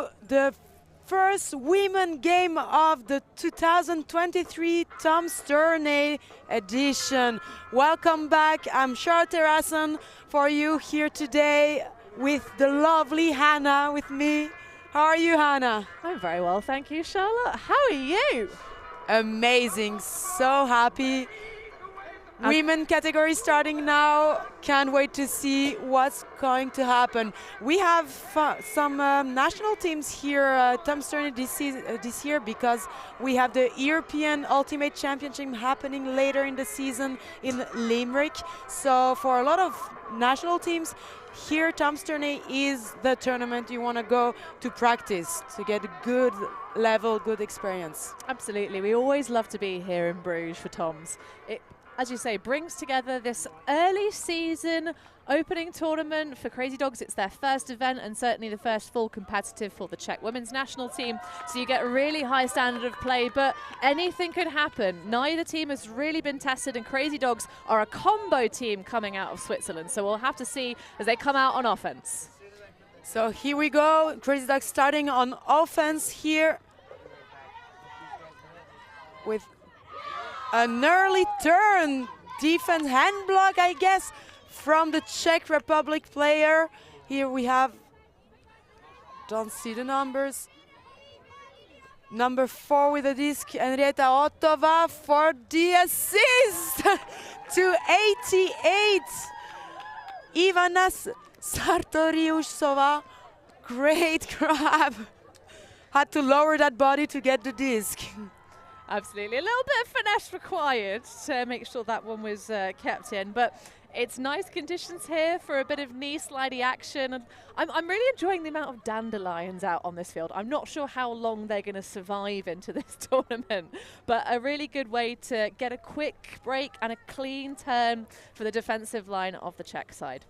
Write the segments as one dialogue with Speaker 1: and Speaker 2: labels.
Speaker 1: to the first women game of the 2023 Tom's Tourney edition. Welcome back. I'm Charlotte Terrasson for you here today with the lovely Hannah with me. How are you, Hannah?
Speaker 2: I'm very well, thank you, Charlotte. How are you?
Speaker 1: Amazing, so happy. Women category starting now. Can't wait to see what's going to happen. We have some national teams here, Tom's Tourney this year, because we have the European Ultimate Championship happening later in the season in Limerick. So for a lot of national teams, here Tom's Tourney is the tournament you want to go to practice, to get a good level, good experience.
Speaker 2: Absolutely, we always love to be here in Bruges for Tom's. It, as you say, brings together this early season opening tournament for Crazy Dogs. It's their first event and certainly the first full competitive for the Czech women's national team. So you get a really high standard of play, but anything could happen. Neither team has really been tested, and Crazy Dogs are a combo team coming out of Switzerland. So we'll have to see as they come out on offense.
Speaker 1: So here we go, Crazy Dogs starting on offense here with an early turn, defense hand block, I guess, from the Czech Republic player. Here we have, don't see the numbers, number 4 with the disc, Henrietta Ottova for the assist to 88. Ivana Sartoriusova, great grab. Had to lower that body to get the disc.
Speaker 2: Absolutely, a little bit of finesse required to make sure that one was kept in, but it's nice conditions here for a bit of knee slidey action, and I'm really enjoying the amount of dandelions out on this field. I'm not sure how long they're going to survive into this tournament, but a really good way to get a quick break and a clean turn for the defensive line of the Czech side.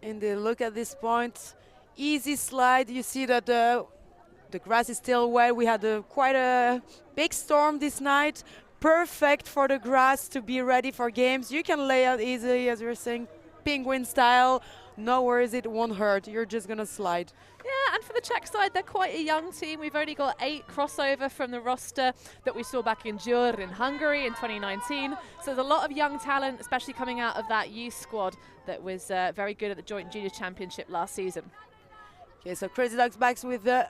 Speaker 1: And look at this point, easy slide. You see that the grass is still wet. We had quite a big storm this night. Perfect for the grass to be ready for games. You can lay out easily, as we were saying, penguin style. No worries, it won't hurt. You're just going to slide.
Speaker 2: Yeah, and for the Czech side, they're quite a young team. We've only got 8 crossover from the roster that we saw back in Győr in Hungary in 2019. So there's a lot of young talent, especially coming out of that youth squad that was very good at the Joint Junior Championship last season.
Speaker 1: Okay, so Crazy Dogs backs with the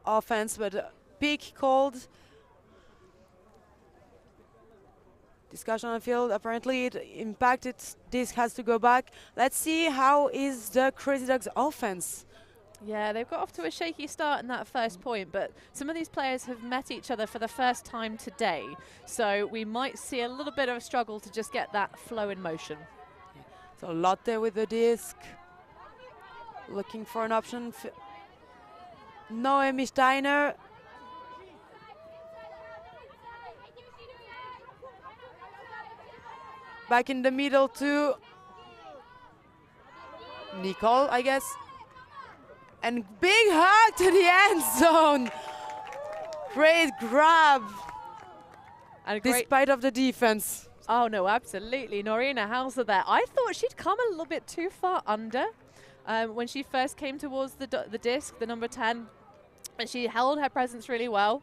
Speaker 1: offense, but peak called. Discussion on the field, apparently it impacted. Disc has to go back. Let's see how is the Crazy Dogs offense.
Speaker 2: Yeah, they've got off to a shaky start in that first point, but some of these players have met each other for the first time today, so we might see a little bit of a struggle to just get that flow in motion.
Speaker 1: So Lotte with the disc, looking for an option. Noemi Steiner. Back in the middle to Nicole, I guess. And big hug to the end zone. Great grab.
Speaker 2: And
Speaker 1: despite of the defense.
Speaker 2: Oh no, absolutely. Norina Hauser there. I thought she'd come a little bit too far under when she first came towards the disc, the number 10. And she held her presence really well.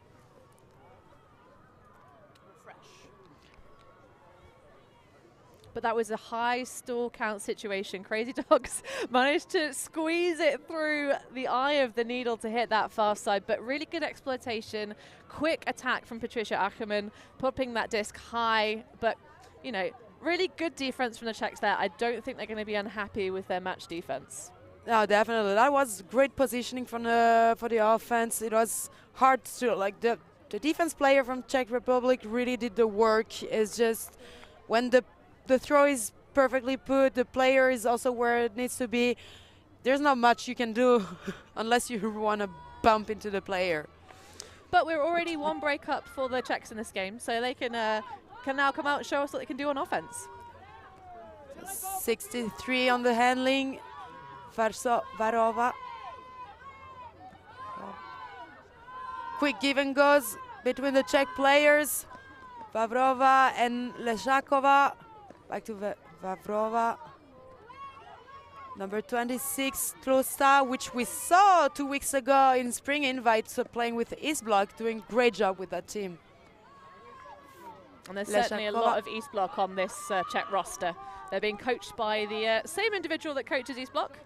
Speaker 2: But that was a high stall count situation. Crazy Dogs managed to squeeze it through the eye of the needle to hit that far side, but really good exploitation, quick attack from Patricia Ackerman, popping that disc high, but you know, really good defense from the Czechs there. I don't think they're going to be unhappy with their match defense. No,
Speaker 1: definitely. That was great positioning from for the offense. It was hard to, like, the defense player from Czech Republic really did the work. It's just when the throw is perfectly put, the player is also where it needs to be. There's not much you can do unless you want to bump into the player.
Speaker 2: But we're already one break up for the Czechs in this game, so they can now come out and show us what they can do on offense.
Speaker 1: 63 on the handling. Varova. Quick give and goes between the Czech players. Vavrova and Leshakova. Back to Vavrova. Number 26, Tlosta, which we saw 2 weeks ago in Spring Invite, playing with East Block, doing great job with that team.
Speaker 2: And there's certainly a lot of East Block on this Czech roster. They're being coached by the same individual that coaches East Block.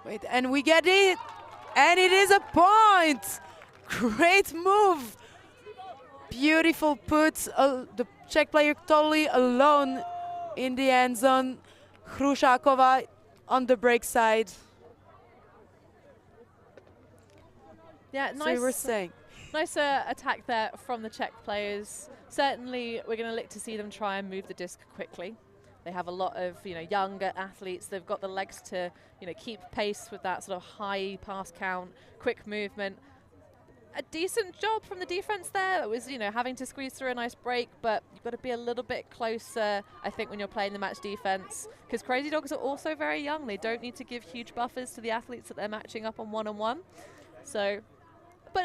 Speaker 1: Wait, and we get it, and it is a point. Great move. Beautiful put. The Czech player totally alone in the end zone. Hrušáková on the break side.
Speaker 2: Yeah,
Speaker 1: so
Speaker 2: nice.
Speaker 1: you were saying.
Speaker 2: Nice attack there from the Czech players. Certainly, we're going to look to see them try and move the disc quickly. They have a lot of younger athletes. They've got the legs to keep pace with that sort of high pass count, quick movement. A decent job from the defense there. It was having to squeeze through a nice break, but you've got to be a little bit closer, I think, when you're playing the match defense, because Crazy Dogs are also very young. They don't need to give huge buffers to the athletes that they're matching up on one-on-one. So, but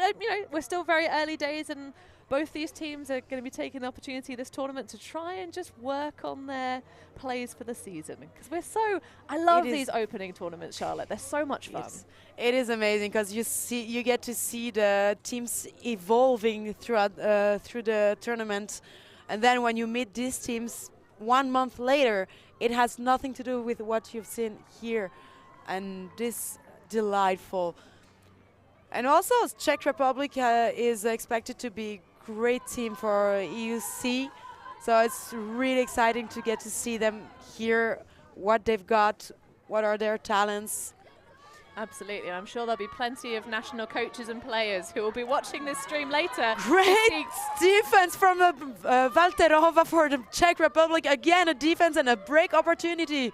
Speaker 2: we're still very early days, and both these teams are going to be taking the opportunity this tournament to try and just work on their plays for the season. Because I love these opening tournaments, Charlotte. They're so much fun.
Speaker 1: It is amazing because you get to see the teams evolving throughout through the tournament, and then when you meet these teams 1 month later, it has nothing to do with what you've seen here, and this delightful. And also, Czech Republic is expected to be great team for EUC, so it's really exciting to get to see them here, what they've got, what are their talents.
Speaker 2: Absolutely, I'm sure there'll be plenty of national coaches and players who will be watching this stream later.
Speaker 1: Great defense from Valterova for the Czech Republic. Again, a defense and a break opportunity.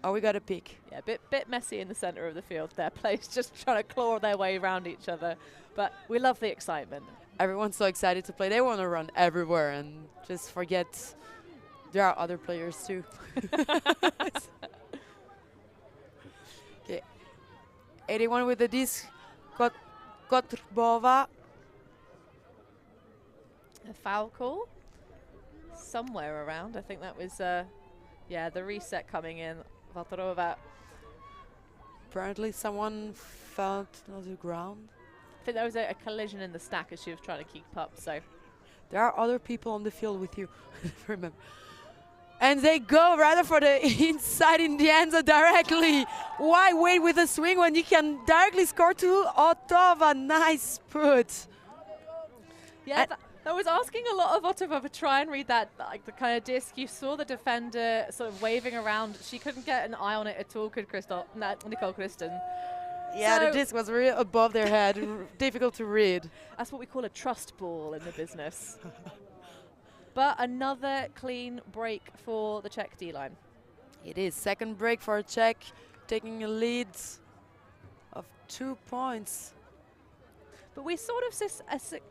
Speaker 1: Oh, we got a peek.
Speaker 2: Yeah, bit messy in the center of the field there. Players just trying to claw their way around each other. But we love the excitement. Everyone's
Speaker 1: so excited to play. They want to run everywhere and just forget there are other players too. Okay. 81 with the disc. Kotrbova.
Speaker 2: A foul call somewhere around. I think that was, the reset coming in. Valterova.
Speaker 1: Apparently someone fell to the ground.
Speaker 2: I think there was a collision in the stack as she was trying to keep up, so.
Speaker 1: There are other people on the field with you, remember. And they go rather for the inside in the end zone directly. Why wait with a swing when you can directly score to Otova? Nice put.
Speaker 2: Yeah, that was asking a lot of Otova to try and read that, like the kind of disc. You saw the defender sort of waving around. She couldn't get an eye on it at all, could Nicole Kristen.
Speaker 1: Yeah, the disc was really above their head, difficult to read.
Speaker 2: That's what we call a trust ball in the business. But another clean break for the Czech D-line.
Speaker 1: It is second break for Czech, taking a lead of 2 points.
Speaker 2: But we sort of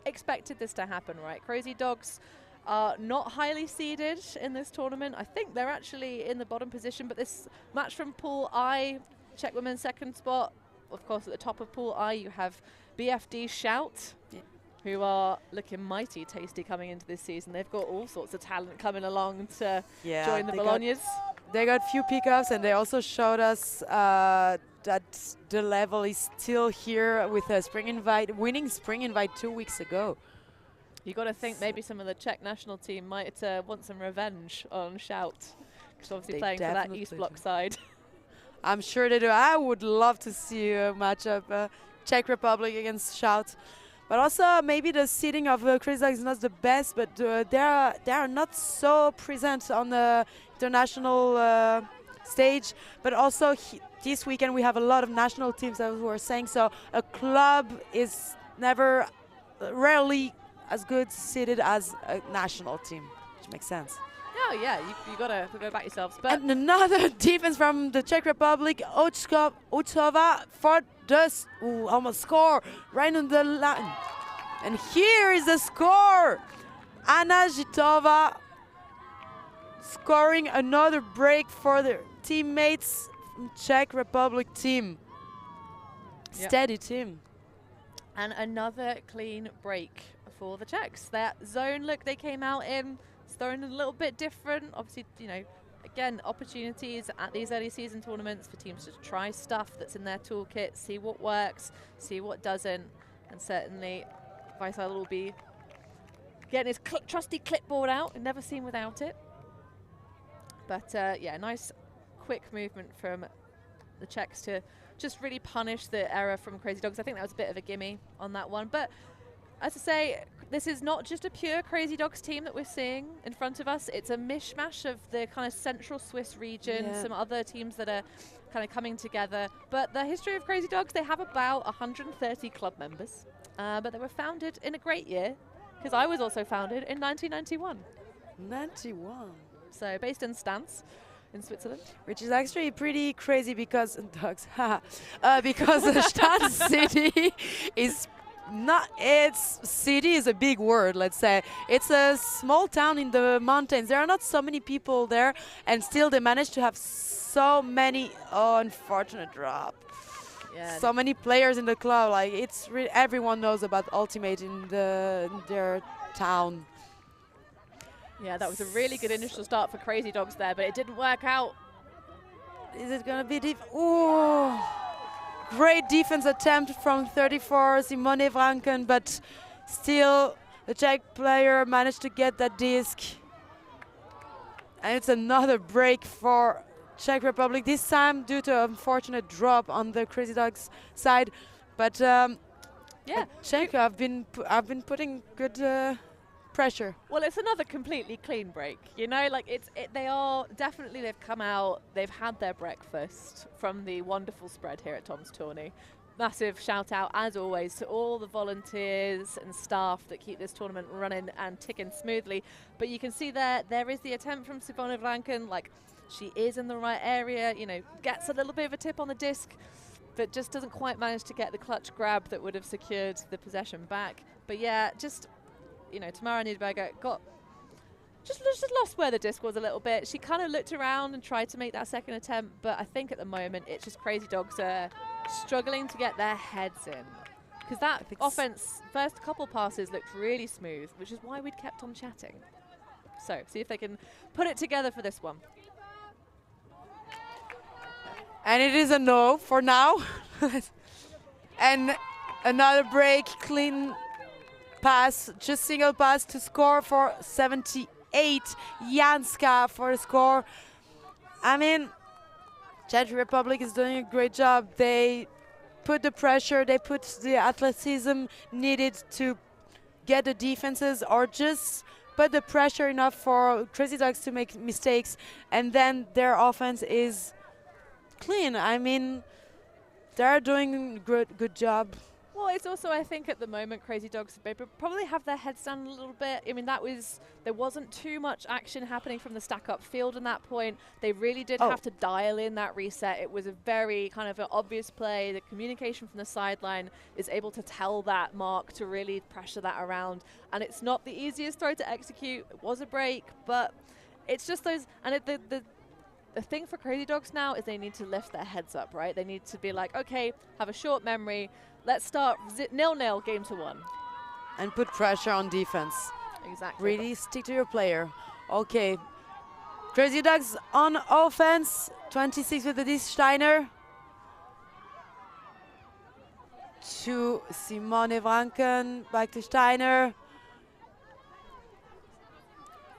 Speaker 2: expected this to happen, right? Crazy Dogs are not highly seeded in this tournament. I think they're actually in the bottom position, but this match from Pool I, Czech women's second spot. Of course, at the top of Pool I, you have BFD Shout, who are looking mighty tasty coming into this season. They've got all sorts of talent coming along to join the Bolognas.
Speaker 1: They got few pickups, and they also showed us that the level is still here with a Spring Invite, winning Spring Invite 2 weeks ago.
Speaker 2: You got to think maybe some of the Czech national team might want some revenge on Shout, because obviously playing for that East Block side.
Speaker 1: I'm sure they do. I would love to see a matchup Czech Republic against Shout. But also maybe the seeding of Crazy Dogs is not the best, but they are not so present on the international stage. But also this weekend we have a lot of national teams, as we were saying. So a club is rarely as good seeded as a national team, which makes sense.
Speaker 2: Oh yeah, you gotta back yourselves. But
Speaker 1: and another defense from the Czech Republic, Ochova for the almost score right on the line. And here is the score. Anna Zhitova scoring another break for their teammates from Czech Republic team.
Speaker 2: Yep.
Speaker 1: Steady team.
Speaker 2: And another clean break for the Czechs. That zone look they came out in, it's thrown a little bit different. Obviously, again, opportunities at these early season tournaments for teams to try stuff that's in their toolkit, see what works, see what doesn't, and certainly Faisal will be getting his trusty clipboard out, never seen without it. But yeah, nice quick movement from the Czechs to just really punish the error from Crazy Dogs. I think that was a bit of a gimme on that one. But as I say, this is not just a pure Crazy Dogs team that we're seeing in front of us. It's a mishmash of the kind of central Swiss region, some other teams that are kind of coming together. But the history of Crazy Dogs, they have about 130 club members. But they were founded in a great year, because I was also founded in 1991.
Speaker 1: 91.
Speaker 2: So based in Stans in Switzerland.
Speaker 1: Which is actually pretty crazy because because the Stans city is not, its city is a big word, let's say. It's a small town in the mountains. There are not so many people there, and still they managed to have so many, unfortunate drop.
Speaker 2: Yeah.
Speaker 1: So many players in the club, like it's everyone knows about Ultimate in their town.
Speaker 2: Yeah, that was a really good initial start for Crazy Dogs there, but it didn't work out.
Speaker 1: Is it gonna be deep? Ooh, great defense attempt from 34 Simone Vranken, but still the Czech player managed to get that disc. And it's another break for Czech Republic, this time due to an unfortunate drop on the Crazy Dogs side. But yeah, Czech have been putting good pressure.
Speaker 2: Well, it's another completely clean break, you know, like they've come out, they've had their breakfast from the wonderful spread here at Tom's Tourney. Massive shout out, as always, to all the volunteers and staff that keep this tournament running and ticking smoothly. But you can see there is the attempt from Simone Vranken, like she is in the right area, you know, gets a little bit of a tip on the disc, but just doesn't quite manage to get the clutch grab that would have secured the possession back. But yeah, just, you know, Tamara Niederberger just lost where the disc was a little bit. She kind of looked around and tried to make that second attempt, but I think at the moment it's just Crazy Dogs are struggling to get their heads in. Because that offense, first couple passes looked really smooth, which is why we'd kept on chatting. So, see if they can put it together for this one.
Speaker 1: And it is a no for now. And another break, clean pass, just single pass to score for 78. Janska for the score. I mean, Czech Republic is doing a great job. They put the pressure, they put the athleticism needed to get the defenses, or just put the pressure enough for Crazy Dogs to make mistakes, and then their offense is clean. I mean, they're doing a good job.
Speaker 2: Well, it's also, I think, at the moment, Crazy Dogs probably have their heads down a little bit. I mean, there wasn't too much action happening from the stack-up field in that point. They really did have to dial in that reset. It was a very kind of an obvious play. The communication from the sideline is able to tell that mark to really pressure that around. And it's not the easiest throw to execute. It was a break, but it's just those, and the thing for Crazy Dogs now is they need to lift their heads up, right? They need to be like, okay, have a short memory. Let's start 0-0 game to 1.
Speaker 1: And put pressure on defense.
Speaker 2: Exactly.
Speaker 1: Really stick to your player. Okay. Crazy Dogs on offense. 26 with the disc, Steiner. To Simone Vranken. Back to Steiner.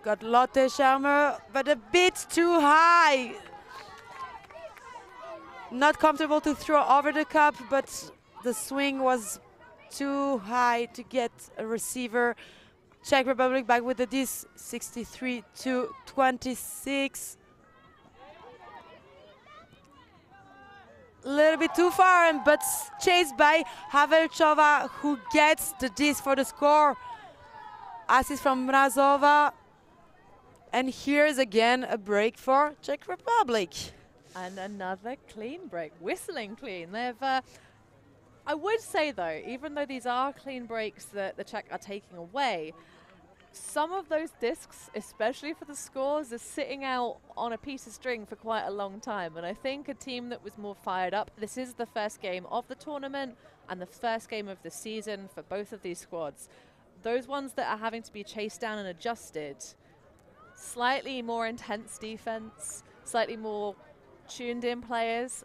Speaker 1: Got Lotte Schermer, but a bit too high. Not comfortable to throw over the cup, but the swing was too high to get a receiver. Czech Republic back with the disc, 63 to 26. A little bit too far, but chased by Havelchova, who gets the disc for the score. Assist from Mrazova. And here's again a break for Czech Republic.
Speaker 2: And another clean break, whistling clean. They've, I would say though, even though these are clean breaks that the Czech are taking away, some of those discs, especially for the scores, are sitting out on a piece of string for quite a long time. And I think a team that was more fired up, this is the first game of the tournament and the first game of the season for both of these squads. Those ones that are having to be chased down and adjusted, slightly more intense defense, slightly more tuned-in players,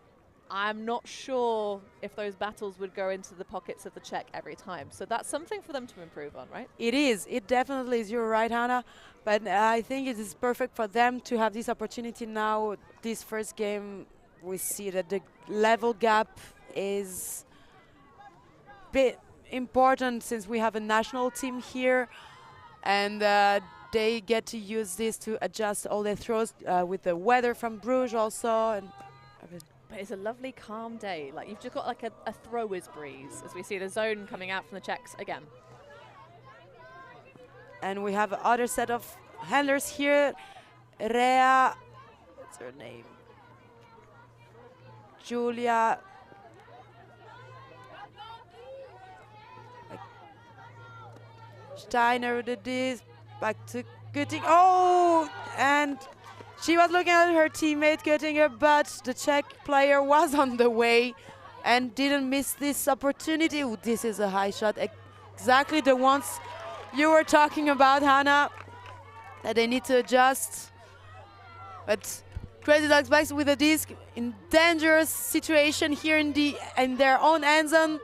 Speaker 2: I'm not sure if those battles would go into the pockets of the Czech every time. So that's something for them to improve on, right?
Speaker 1: It is. It definitely is. You're right, Hannah. But I think it is perfect for them to have this opportunity now. This first game, we see that the level gap is bit important since we have a national team here, and they get to use this to adjust all their throws with the weather from Bruges also. And
Speaker 2: but it's a lovely calm day. Like, you've just got like a thrower's breeze as we see the zone coming out from the Czechs again.
Speaker 1: And we have other set of handlers here. Rea, what's her name? Julia. Steiner did this. Back to Götting. Oh, and she was looking at her teammate Göttinger, but the Czech player was on the way and didn't miss this opportunity. Ooh, this is a high shot. Exactly the ones you were talking about, Hannah, that they need to adjust. But Crazy Dogs back with a disc in dangerous situation here in their own end zone.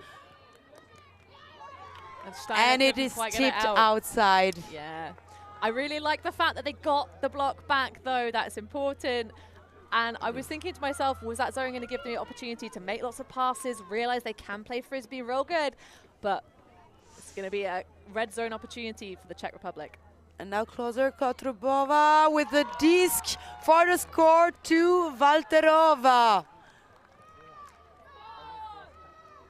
Speaker 1: And it is tipped outside.
Speaker 2: Yeah. I really like the fact that they got the block back, though. That's important. And I was thinking to myself, was that zone going to give them the opportunity to make lots of passes, realize they can play Frisbee real good? But it's going to be a red zone opportunity for the Czech Republic.
Speaker 1: And now closer, Kotrubova with the disc for the score to Valterova.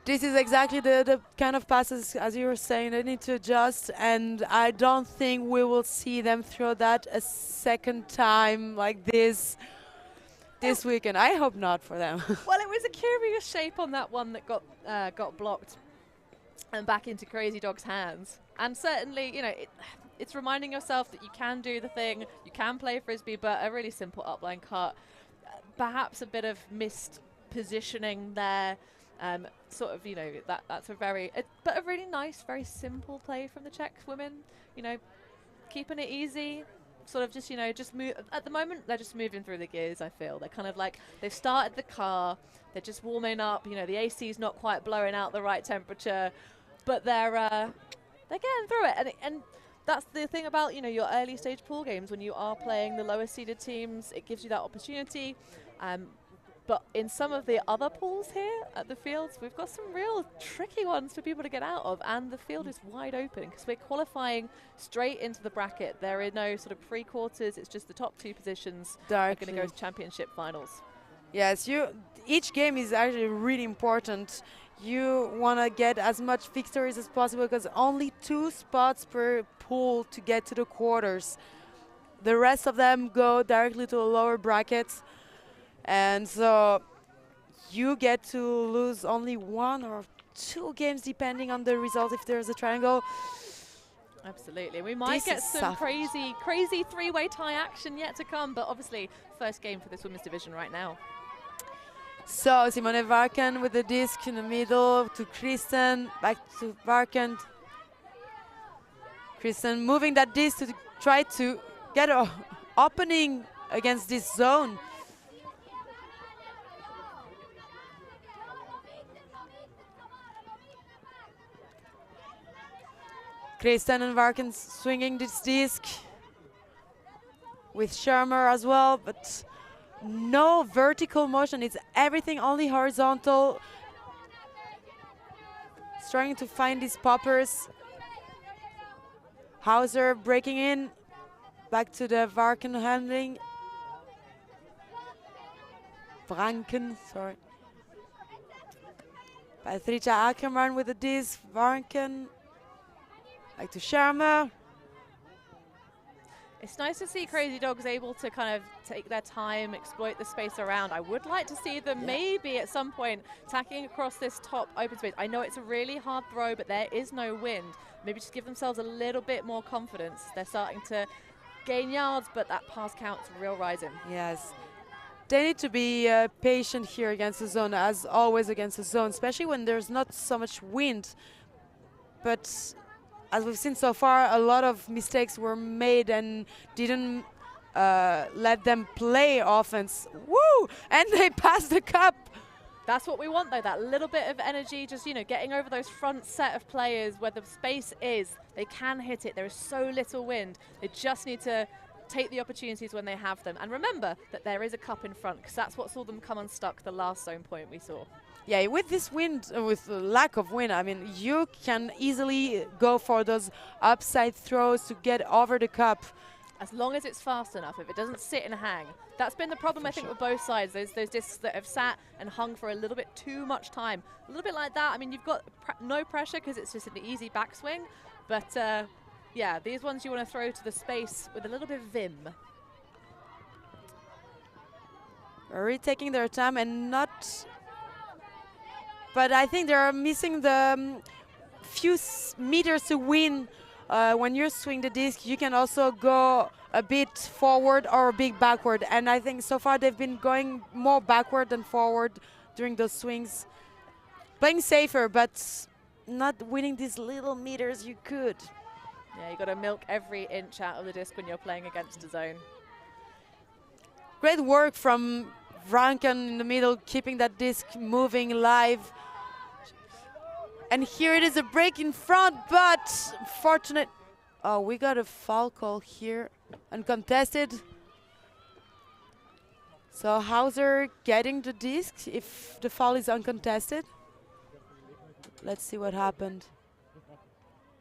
Speaker 1: This is exactly the kind of passes, as you were saying, they need to adjust, and I don't think we will see them throw that a second time like this weekend. I hope not for them.
Speaker 2: Well, it was a curious shape on that one that got blocked and back into Crazy Dog's hands. And certainly, you know, it's reminding yourself that you can do the thing, you can play Frisbee, but a really simple upline cut. Perhaps a bit of missed positioning there. Sort of, you know, that's a but a really nice, very simple play from the Czech women. You know, keeping it easy, sort of just, you know, just move. At the moment, they're just moving through the gears, I feel. They're kind of like, they've started the car, they're just warming up, you know, the AC's not quite blowing out the right temperature, but they're getting through it. And that's the thing about, you know, your early stage pool games, when you are playing the lower seeded teams, it gives you that opportunity. But in some of the other pools here at the fields, we've got some real tricky ones for people to get out of, and the field is wide open because we're qualifying straight into the bracket. There are no sort of pre-quarters, it's just the top two positions are going to go to championship finals.
Speaker 1: Yes, each game is actually really important. You want to get as much victories as possible because only 2 spots per pool to get to the quarters. The rest of them go directly to the lower brackets. And so you get to lose only 1 or 2 games depending on the result if there's a triangle.
Speaker 2: Absolutely. We might get some crazy 3-way tie action yet to come, but obviously first game for this women's division right now.
Speaker 1: So Simone Varken with the disc in the middle to Kristen, back to Varken. Kristen moving that disc to try to get an opening against this zone. Kristen and Varken swinging this disc with Shermer as well, but no vertical motion. It's everything only horizontal. Trying to find these poppers. Hauser breaking in. Back to the Varken handling. Franken, sorry. Patricia Ackerman with the disc. Varken. Back to Shermer.
Speaker 2: It's nice to see Crazy Dogs able to kind of take their time, exploit the space around. I would like to see them maybe at some point tacking across this top open space. I know it's a really hard throw, but there is no wind. Maybe just give themselves a little bit more confidence. They're starting to gain yards, but that pass count's real rising.
Speaker 1: Yes. They need to be patient here against the zone, as always against the zone, especially when there's not so much wind. But as we've seen so far, a lot of mistakes were made and didn't let them play offense. Woo! And they pass the cup.
Speaker 2: That's what we want, though, that little bit of energy, just, you know, getting over those front set of players where the space is. They can hit it. There is so little wind. They just need to take the opportunities when they have them. And remember that there is a cup in front, because that's what saw them come unstuck the last zone point we saw.
Speaker 1: Yeah, with this wind, with the lack of wind, I mean, you can easily go for those upside throws to get over the cup.
Speaker 2: As long as it's fast enough, if it doesn't sit and hang. That's been the problem, I think, with both sides. Those discs that have sat and hung for a little bit too much time. A little bit like that. I mean, you've got no pressure because it's just an easy backswing. But, yeah, these ones you want to throw to the space with a little bit of vim.
Speaker 1: Really taking their time and not... But I think they're missing the few meters to win. When you swing the disc, you can also go a bit forward or a bit backward. And I think so far they've been going more backward than forward during those swings. Playing safer, but not winning these little meters you could.
Speaker 2: Yeah, you got to milk every inch out of the disc when you're playing against a zone.
Speaker 1: Great work from Vranken in the middle, keeping that disc moving live. And here it is, a break in front, but fortunate. Oh, we got a foul call here, uncontested. So Hauser getting the disc if the foul is uncontested. Let's see what happened.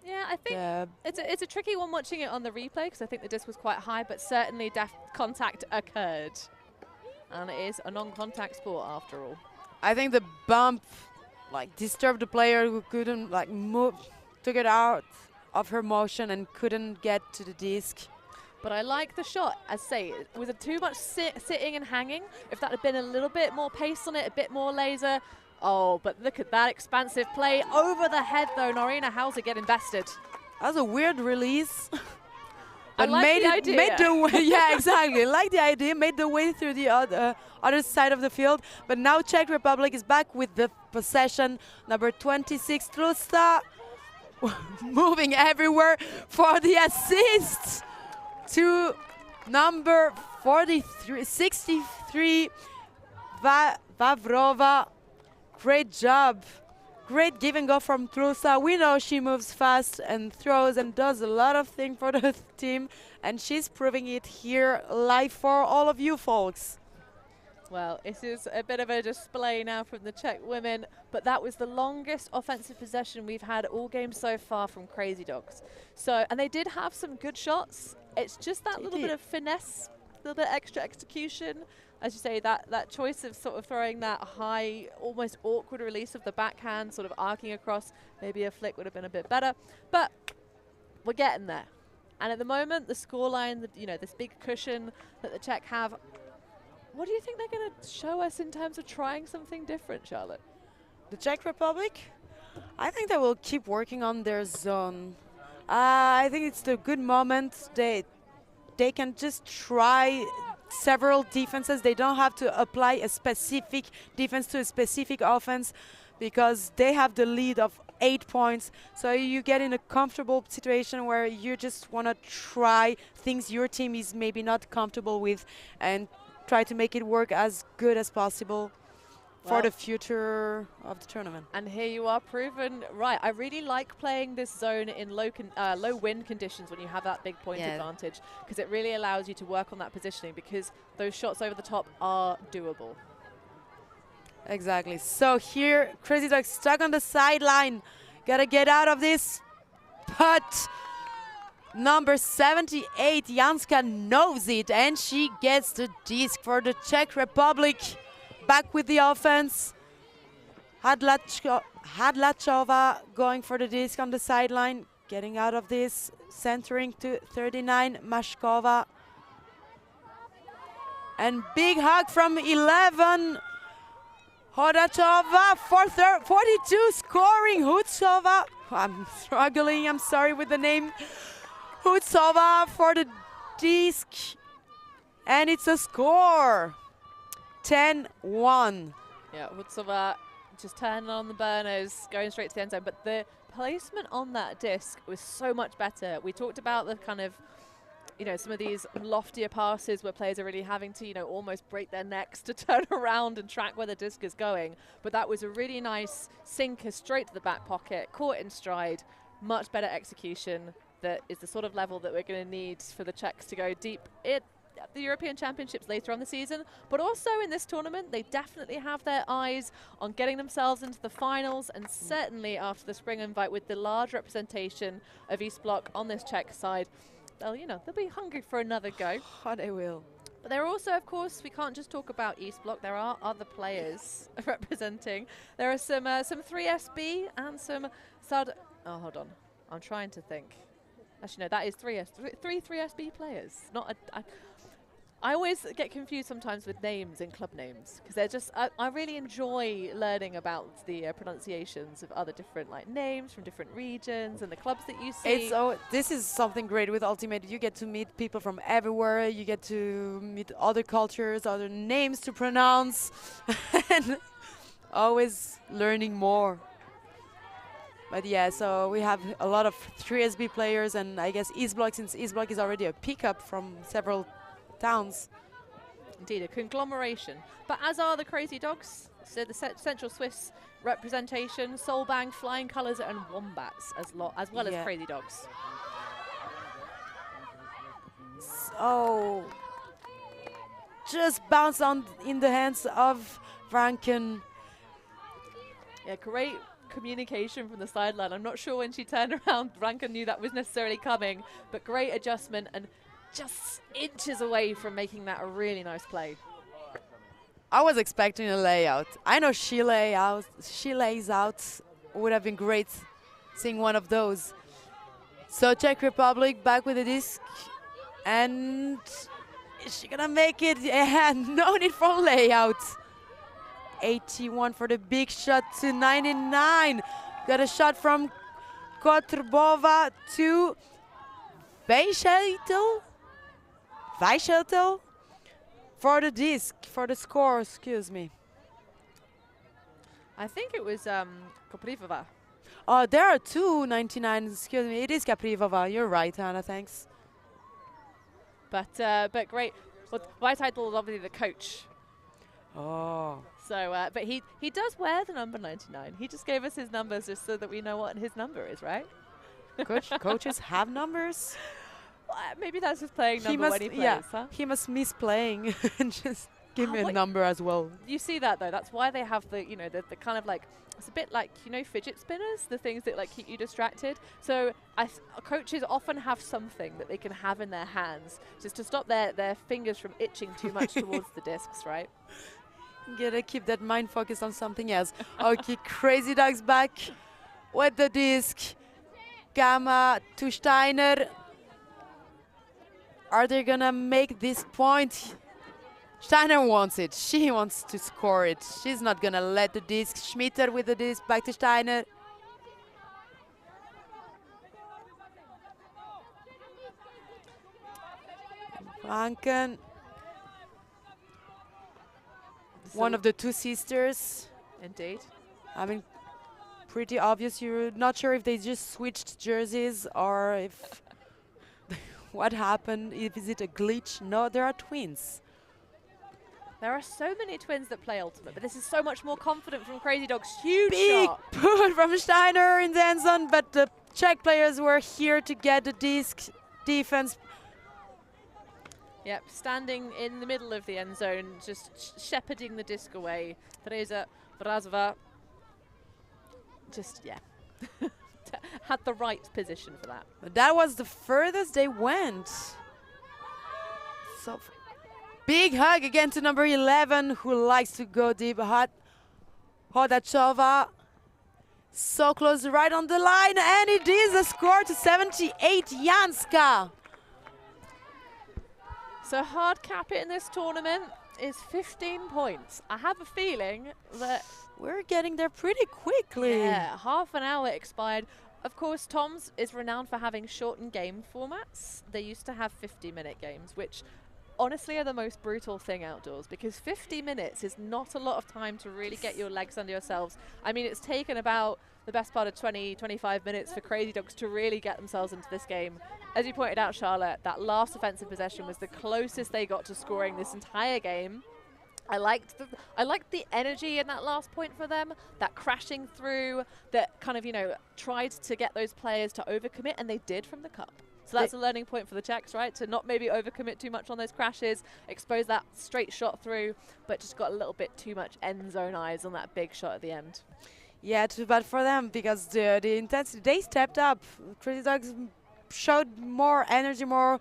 Speaker 2: Yeah, I think it's a tricky one watching it on the replay because I think the disc was quite high, but certainly contact occurred. And it is a non-contact sport after all.
Speaker 1: I think the bump disturbed the player who couldn't move, took it out of her motion and couldn't get to the disc.
Speaker 2: But I like the shot. As I say, was it too much sitting and hanging? If that had been a little bit more pace on it, a bit more laser. Oh, but look at that expansive play over the head though. Norina Hauser getting bested.
Speaker 1: That was a weird release.
Speaker 2: I like the idea.
Speaker 1: Made the way, yeah, exactly. Like the idea, made the way through the other side of the field. But now Czech Republic is back with the possession. Number 26, Trusta, moving everywhere for the assist to number 63, Vavrova. Great job. Great give and go from Trusa. We know she moves fast and throws and does a lot of things for the team. And she's proving it here live for all of you folks.
Speaker 2: Well, this is a bit of a display now from the Czech women. But that was the longest offensive possession we've had all game so far from Crazy Dogs. So, and they did have some good shots. It's just that little bit of finesse, a little bit extra execution. As you say, that choice of sort of throwing that high, almost awkward release of the backhand, sort of arcing across, maybe a flick would have been a bit better. But we're getting there. And at the moment, the scoreline, this big cushion that the Czech have, what do you think they're going to show us in terms of trying something different, Charlotte?
Speaker 1: The Czech Republic? I think they will keep working on their zone. I think it's the good moment. They can just try several defenses. They don't have to apply a specific defense to a specific offense because they have the lead of 8 points. So you get in a comfortable situation where you just want to try things your team is maybe not comfortable with and try to make it work as good as possible for the future of the tournament.
Speaker 2: And here you are proven right. I really like playing this zone in low wind conditions when you have that big point advantage, because it really allows you to work on that positioning, because those shots over the top are doable.
Speaker 1: Exactly. So here, Crazy Dog stuck on the sideline. Gotta get out of this. But number 78, Janska, knows it, and she gets the disc for the Czech Republic. Back with the offense. Hadlachova going for the disc on the sideline. Getting out of this. Centering to 39, Mashkova. And big hug from 11. Hodachova for 42, scoring. Hutsova. I'm struggling, I'm sorry with the name. Hutsova for the disc. And it's a score. 10-1.
Speaker 2: Yeah, Hutsova just turning on the burners, going straight to the end zone. But the placement on that disc was so much better. We talked about the kind of you know, some of these loftier passes where players are really having to, you know, almost break their necks to turn around and track where the disc is going. But that was a really nice sinker straight to the back pocket, caught in stride, much better execution. That is the sort of level that we're going to need for the Czechs to go deep at the European Championships later on the season. But also in this tournament, they definitely have their eyes on getting themselves into the finals, and certainly after the spring invite with the large representation of East Bloc on this Czech side, they'll, you know, they'll be hungry for another go.
Speaker 1: Oh, they will.
Speaker 2: But there are also, of course, we can't just talk about East Bloc. There are other players representing. There are some 3SB and some Sad. Oh, hold on. I'm trying to think. Actually, no, that is three 3SB players. Not I always get confused sometimes with names and club names, because they're just, I really enjoy learning about the pronunciations of other different like names from different regions and the clubs that you see.
Speaker 1: This is something great with Ultimate. You get to meet people from everywhere. You get to meet other cultures, other names to pronounce, and always learning more. But yeah, so we have a lot of 3SB players, and I guess East Bloc, since East Bloc is already a pickup from several towns.
Speaker 2: Indeed, a conglomeration. But as are the Crazy Dogs, so the Central Swiss representation, Solbang, Flying Colours and Wombats as well as Crazy Dogs.
Speaker 1: So, just bounced on in the hands of Franken.
Speaker 2: Yeah, great communication from the sideline. I'm not sure when she turned around, Rankin knew that was necessarily coming, but great adjustment and just inches away from making that a really nice play.
Speaker 1: I was expecting a layout. I know she lays out. Would have been great seeing one of those. So Czech Republic back with the disc, and is she gonna make it? Yeah, no need for layout. 81 for the big shot to 99. Got a shot from Kotrbova to Weicheltel for the disc, for the score, excuse me.
Speaker 2: I think it was Koprivova.
Speaker 1: Oh, there are two 99s, excuse me. It is Kaprivova, you're right, Hannah, thanks.
Speaker 2: But great. Well, Weicheltel is obviously the coach.
Speaker 1: Oh.
Speaker 2: So, but he does wear the number 99. He just gave us his numbers just so that we know what his number is, right?
Speaker 1: Coaches have numbers?
Speaker 2: Well, maybe that's his playing number when he plays, huh?
Speaker 1: He must miss playing and just give me a number as well.
Speaker 2: You see that, though. That's why they have the, you know, the kind of like, it's a bit like, you know, fidget spinners, the things that like keep you distracted. So coaches often have something that they can have in their hands just to stop their fingers from itching too much towards the discs, right?
Speaker 1: Gotta keep that mind focused on something else. Okay, Crazy Dogs back with the disc. Gamma to Steiner. Are they gonna make this point? Steiner wants it. She wants to score it. She's not gonna let the disc. Schmitter with the disc back to Steiner. Franken. One of the two sisters.
Speaker 2: Indeed.
Speaker 1: I mean, pretty obvious. You're not sure if they just switched jerseys or if what happened. Is it a glitch? No, there are twins.
Speaker 2: There are so many twins that play Ultimate, but this is so much more confident from Crazy Dogs. Huge
Speaker 1: Big
Speaker 2: shot.
Speaker 1: pull from Steiner in the end zone, but the Czech players were here to get the disc. Defense.
Speaker 2: Yep, standing in the middle of the end zone, just shepherding the disc away. Teresa Vrazova just, yeah, had the right position for that.
Speaker 1: But that was the furthest they went. So big hug again to number 11, who likes to go deep. Hodachova. So close, right on the line, and it is a score to 78, Janska.
Speaker 2: So hard cap it in this tournament is 15 points. I have a feeling that
Speaker 1: we're getting there pretty quickly.
Speaker 2: Yeah, half an hour expired. Of course, Tom's is renowned for having shortened game formats. They used to have 50-minute games, which honestly are the most brutal thing outdoors, because 50 minutes is not a lot of time to really get your legs under yourselves. I mean, it's taken about the best part of 20, 25 minutes for Crazy Dogs to really get themselves into this game. As you pointed out, Charlotte, that last offensive possession was the closest they got to scoring this entire game. I liked the energy in that last point for them, that crashing through, that kind of, you know, tried to get those players to overcommit, and they did from the cup. So that's a learning point for the Czechs, right? To not maybe overcommit too much on those crashes, expose that straight shot through, but just got a little bit too much end zone eyes on that big shot at the end.
Speaker 1: Yeah, too bad for them, because the intensity, they stepped up. Crazy Dogs showed more energy, more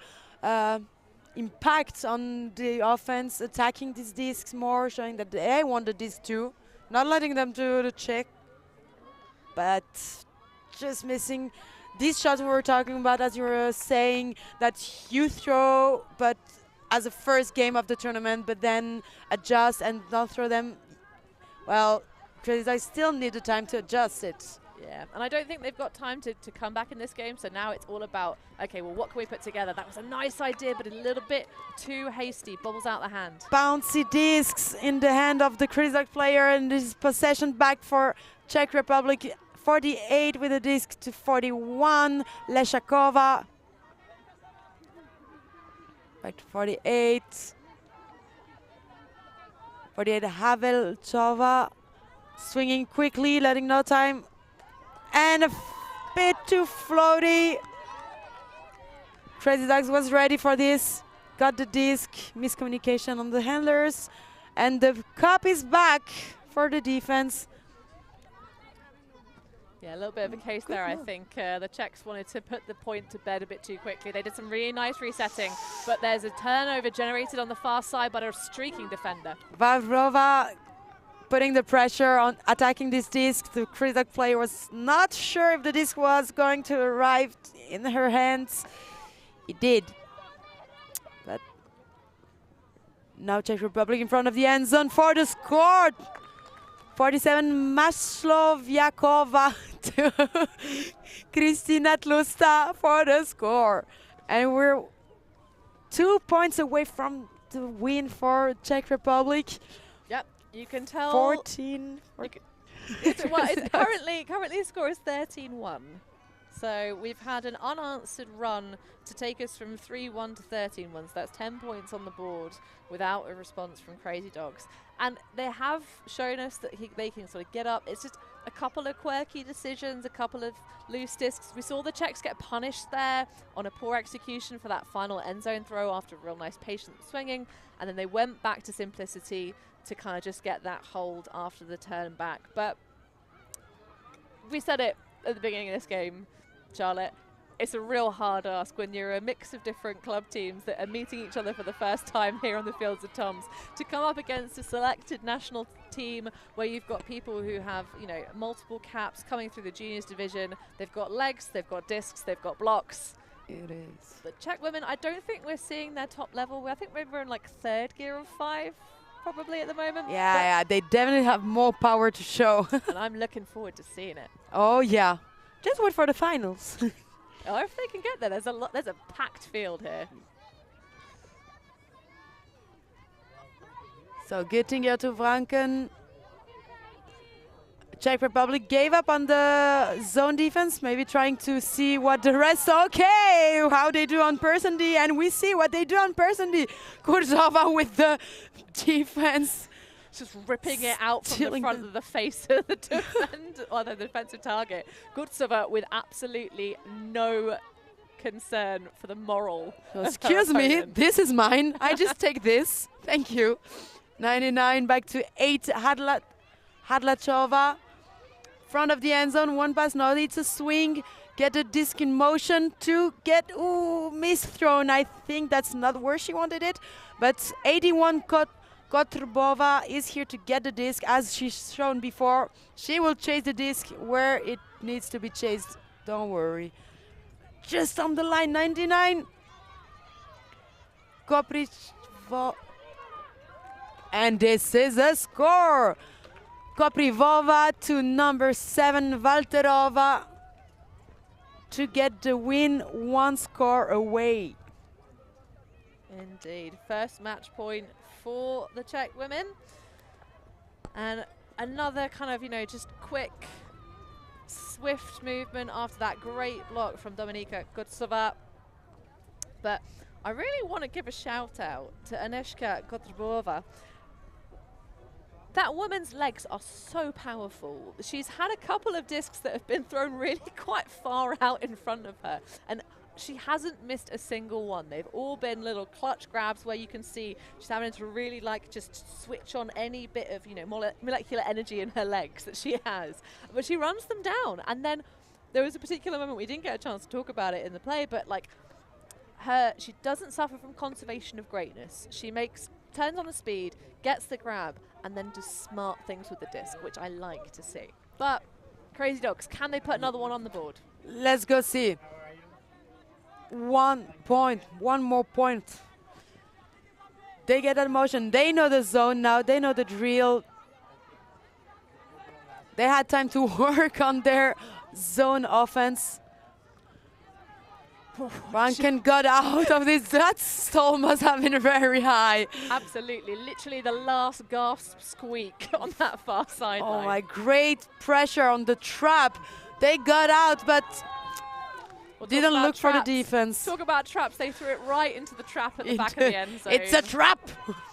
Speaker 1: impact on the offense, attacking these discs more, showing that they want the disc too, not letting them do the check, but just missing these shots we were talking about, as you were saying, that you throw, but as a first game of the tournament, but then adjust and not throw them. Well, Crazy I still need the time to adjust it.
Speaker 2: Yeah, and I don't think they've got time to come back in this game, so now it's all about, okay, well, what can we put together? That was a nice idea, but a little bit too hasty, bubbles out the hand.
Speaker 1: Bouncy discs in the hand of the Crazy player, and this is possession back for Czech Republic. 48 with a disc to 41, Leshakova. Back to 48. 48, Havelchova. Swinging quickly, letting no time. And a bit too floaty. Crazy Dogs was ready for this. Got the disc, miscommunication on the handlers. And the cup is back for the defense.
Speaker 2: Yeah, a little bit of a case there, I think. The Czechs wanted to put the point to bed a bit too quickly. They did some really nice resetting, but there's a turnover generated on the far side by a streaking defender.
Speaker 1: Vavrova putting the pressure on attacking this disc. The Crazy player was not sure if the disc was going to arrive in her hands. It did. But now Czech Republic in front of the end zone for the score. 47, Masloviakova to Kristina Tlusta for the score. And we're 2 points away from the win for Czech Republic.
Speaker 2: Yep, you can tell.
Speaker 1: 14.
Speaker 2: Currently the score is 13-1. So we've had an unanswered run to take us from 3-1 to 13-1. So that's 10 points on the board without a response from Crazy Dogs. And they have shown us that they can sort of get up. It's just a couple of quirky decisions, a couple of loose discs. We saw the Czechs get punished there on a poor execution for that final end zone throw after real nice patient swinging. And then they went back to simplicity to kind of just get that hold after the turn back. But we said it at the beginning of this game, Charlotte. It's a real hard ask when you're a mix of different club teams that are meeting each other for the first time here on the fields of Toms to come up against a selected national team where you've got people who have, you know, multiple caps coming through the juniors division. They've got legs, they've got discs, they've got blocks.
Speaker 1: It is.
Speaker 2: The Czech women, I don't think we're seeing their top level. I think we're in like third gear of 5 probably at the moment.
Speaker 1: Yeah, they definitely have more power to show.
Speaker 2: And I'm looking forward to seeing it.
Speaker 1: Oh yeah, just wait for the finals.
Speaker 2: Or if they can get there, there's a packed field here.
Speaker 1: So Göttinger to Franken. Czech Republic gave up on the zone defense, maybe trying to see what the rest, okay, how they do on person D, and we see what they do on person D. Kurzova with the defense.
Speaker 2: Just ripping it out from the front of the face of the the defensive target. Gutsova with absolutely no concern for the moral.
Speaker 1: Excuse me, this is mine. I just take this. Thank you. 99 back to 8. Hadlachova. Front of the end zone. One pass. Now it's a swing. Get a disc in motion to get, misthrown. I think that's not where she wanted it. But 81 Kotrbova is here to get the disc, as she's shown before. She will chase the disc where it needs to be chased. Don't worry. Just on the line, 99. Koprivo. And this is a score. Koprivova to number 7, Valterova, to get the win, 1 score away.
Speaker 2: Indeed. First match point for the Czech women. And another kind of, just quick, swift movement after that great block from Dominika Kutsova. But I really want to give a shout out to Agnieszka Kotrubova. That woman's legs are so powerful. She's had a couple of discs that have been thrown really quite far out in front of her. And she hasn't missed a single one. They've all been little clutch grabs where you can see she's having to really just switch on any bit of, molecular energy in her legs that she has. But she runs them down. And then there was a particular moment, we didn't get a chance to talk about it in the play, but she doesn't suffer from conservation of greatness. She turns on the speed, gets the grab, and then does smart things with the disc, which I like to see. But Crazy Dogs, can they put another one on the board?
Speaker 1: Let's go see. 1 point, one more point. They get that motion. They know the zone now. They know the drill. They had time to work on their zone offense. Rankin got out of this. That stall must have been very high.
Speaker 2: Absolutely. Literally the last gasp squeak on that far sideline.
Speaker 1: Oh my, great pressure on the trap. They got out, but didn't look for the defense.
Speaker 2: Talk about traps. They threw it right into the trap at the back of the end zone.
Speaker 1: It's a trap.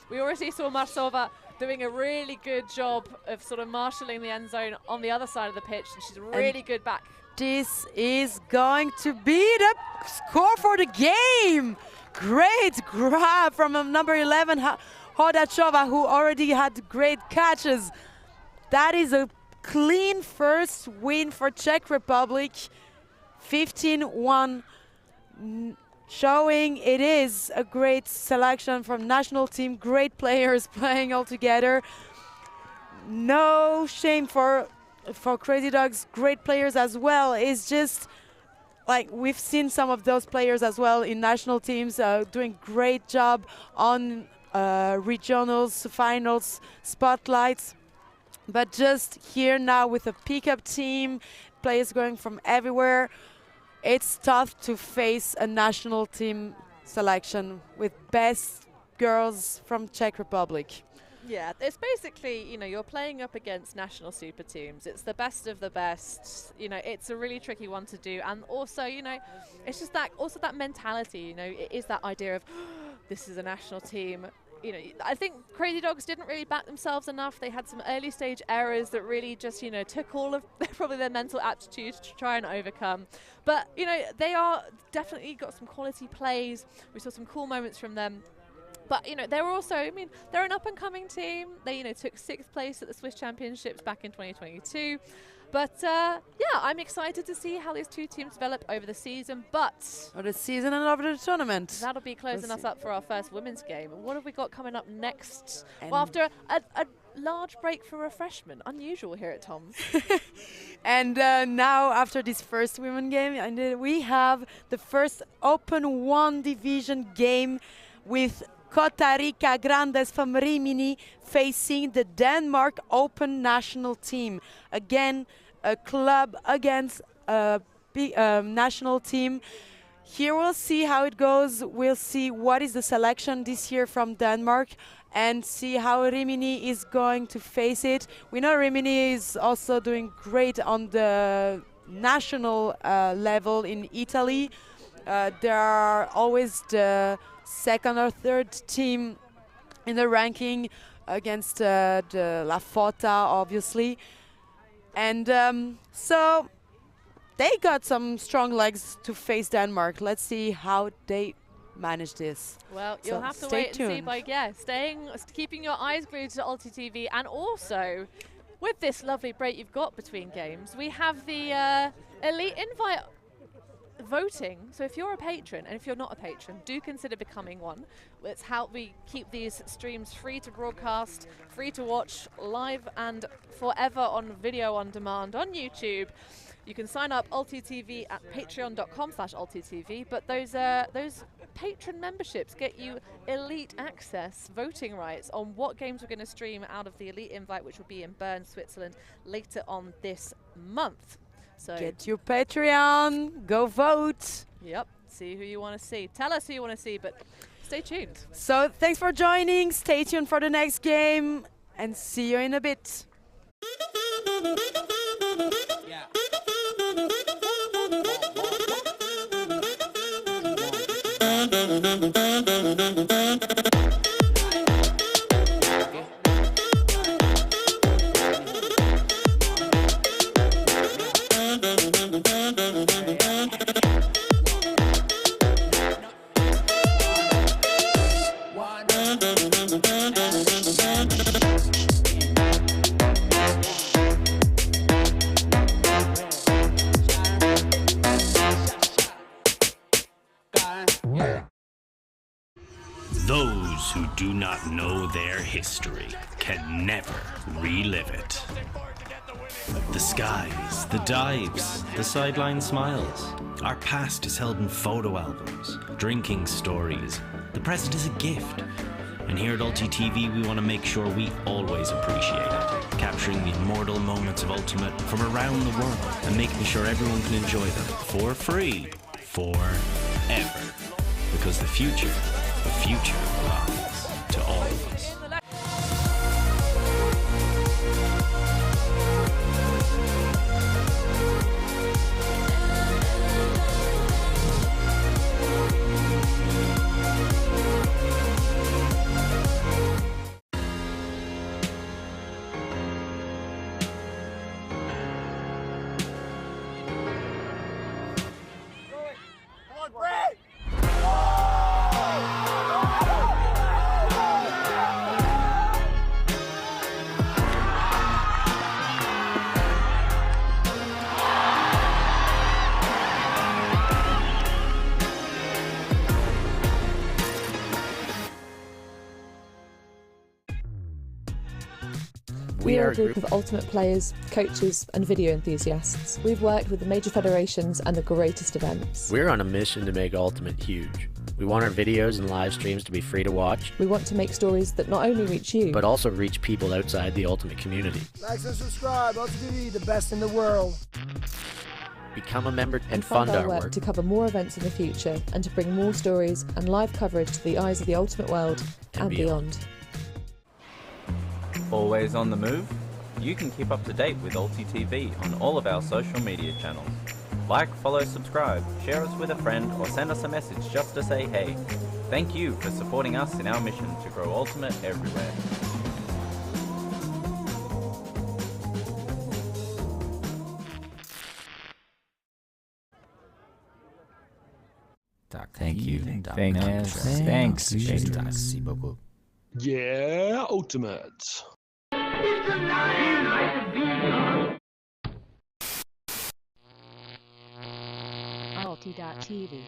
Speaker 2: We already saw Marsova doing a really good job of sort of marshalling the end zone on the other side of the pitch, and she's really good back.
Speaker 1: This is going to be the score for the game. Great grab from number 11, Hodachova, who already had great catches. That is a clean first win for Czech Republic. 15-1, showing it is a great selection from national team. Great players playing all together. No shame for Crazy Dogs, great players as well. It's just like we've seen some of those players as well in national teams doing great job on regionals, finals, spotlights. But just here now with a pickup team, players going from everywhere, it's tough to face a national team selection with best girls from Czech Republic.
Speaker 2: Yeah, it's basically, you're playing up against national super teams. It's the best of the best. It's a really tricky one to do. And also, it's just that mentality, it is that idea of this is a national team. I think Crazy Dogs didn't really back themselves enough. They had some early stage errors that really just, took all of probably their mental aptitude to try and overcome. But, they are definitely got some quality plays. We saw some cool moments from them. But, they're also, they're an up-and-coming team. They, took 6th place at the Swiss Championships back in 2022. But, yeah, I'm excited to see how these two teams develop over the season. But
Speaker 1: over the season and over the tournament.
Speaker 2: That'll be closing us up for our first women's game. And what have we got coming up next? Well, after a large break for refreshment. Unusual here at Tom's.
Speaker 1: And now, after this first women's game, we have the first Open 1 division game with Costa Rica Grandes from Rimini facing the Denmark Open national team. Again, a club against a national team. Here we'll see how it goes. We'll see what is the selection this year from Denmark and see how Rimini is going to face it. We know Rimini is also doing great on the national level in Italy. They are always the second or third team in the ranking against the La Fota, obviously. And so they got some strong legs to face Denmark. Let's see how they manage this.
Speaker 2: Well, you'll have to wait and see, but yeah, keeping your eyes glued to ULTI.TV, and also with this lovely break you've got between games, we have the Elite Invite voting. So if you're a patron, and if you're not a patron, do consider becoming one. It's how we keep these streams free to broadcast, free to watch live and forever on video on demand on YouTube. You can sign up ULTI.TV at patreon.com/ULTI.TV, but those patron memberships get you elite access, voting rights on what games we're going to stream out of the Elite Invite, which will be in Bern, Switzerland, later on this month. So
Speaker 1: get your Patreon, go vote.
Speaker 2: Yep, see who you want to see. Tell us who you want to see, but Stay tuned.
Speaker 1: So thanks for joining. Stay tuned for the next game and see you in a bit.
Speaker 3: Those who do not know their history can never relive it. The skies, the dives, the sideline smiles. Our past is held in photo albums, drinking stories. The present is a gift. And here at ULTI.TV, we want to make sure we always appreciate it, capturing the immortal moments of Ultimate from around the world and making sure everyone can enjoy them for free, forever. Because the future belongs to all of us.
Speaker 4: We are a group of Ultimate players, coaches and video enthusiasts. We've worked with the major federations and the greatest events.
Speaker 5: We're on a mission to make Ultimate huge. We want our videos and live streams to be free to watch.
Speaker 4: We want to make stories that not only reach you,
Speaker 5: but also reach people outside the Ultimate community.
Speaker 6: Like and subscribe, ULTI.TV, the best in the world.
Speaker 5: Become a member and
Speaker 4: fund
Speaker 5: fund
Speaker 4: our work to cover more events in the future and to bring more stories and live coverage to the eyes of the Ultimate world and beyond.
Speaker 7: Always on the move? You can keep up to date with ULTI.TV on all of our social media channels. Like, follow, subscribe, share us with a friend or send us a message just to say hey. Thank you for supporting us in our mission to grow Ultimate everywhere.
Speaker 8: Thank you.
Speaker 9: Thanks.
Speaker 8: Merci beaucoup.
Speaker 9: Yeah, Ultimate.
Speaker 10: ULTI.TV.